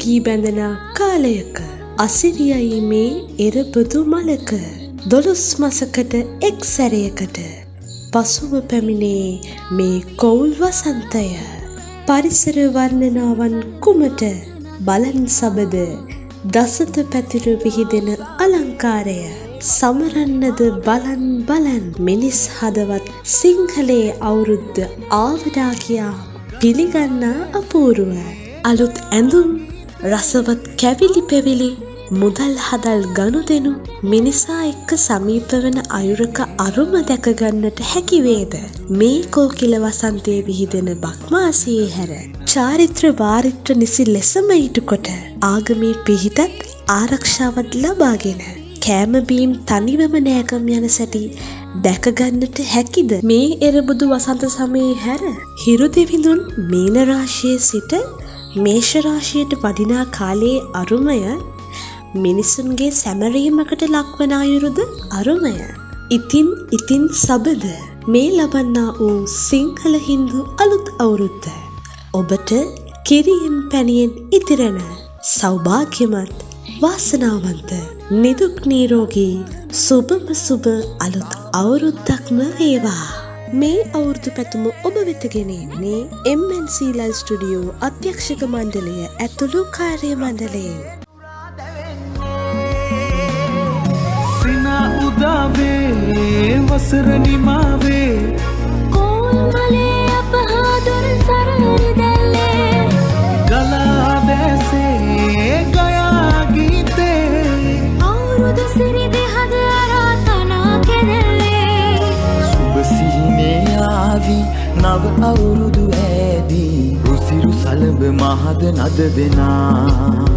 ගී බැඳෙන කාලයක අසිරියයි මේ එරබුදු මලක 12 මසකට එක් සැරයකට පසුව පැමිණේ මේ කොවුල් වසන්තය පරිසර වර්ණනාවන් කුමට බලන් සබද දසත පැතිර විහිදෙන අලංකාරය සමරන්නද බලන් බලන් මිනිස් හදවත් සිංහලයේ අවුරුද්ද ආවඩා කියා පිළිගන්නා අපූරුව අලුත් ඇඳුම් රසවත් කැවිලි පෙවිලි මුදල් හදල් ගනුදෙනු මිනිසා එක්ක සමීප වන අයුරක අරුම දැක ගන්නට හැකි වේද මේ කෝකිල වසන්තයේ විහිදෙන බක්මාසයේ හැර චාරිත්‍ර වාරිත්‍ර නිසි ලෙසම ඉටුකොට ආගමේ පිහිටත් ආරක්ෂාවත් ලබාගෙන කෑම බීම් තනිවම නෑගම් යන සැටි දැක ගන්නට හැකිද මේ එරබුදු වසන්ත සමයේ හැර හිරු දෙවිඳුන් මීන රාශියේ සිට මේෂ රාශියට වඩිනා කාලයේ අරුමය මිනිසුන්ගේ සැමරීමකට ලක්වන අයුරුද අරුමය ඉතින් සබද මේ ලබන්නා වූ සිංහල හින්දු අලුත් අවුරුද්ද ඔබට කිරියෙන් පැණියෙන් ඉතිරෙන සෞභාග්‍යමත් වාසනාවන්ත නිදුක් නිරෝගී සුබම සුබ අලුත් අවුරුද්දක්ම වේවා මේ අවුරුදු පැතුම ඔබ වෙත ගෙනෙන්නේ MNC Live Studio අධ්‍යක්ෂක මණ්ඩලය ඇතුළු කාර්ය මණ්ඩලයෙන් සිනා උදාවේ වසර නිමාවේ කොල්මලේ අපහාදුර සරහරි දැල්ලේ ගලා දැසේ ගයා ගීතේ අවුරුදු සිරිදි හද අරාතනා කෙරෙල්ලේ සුබ සිහිනේ ආවි නව අවුරුදු ඇදී රුසිරු සලඹ මහද නද දෙනා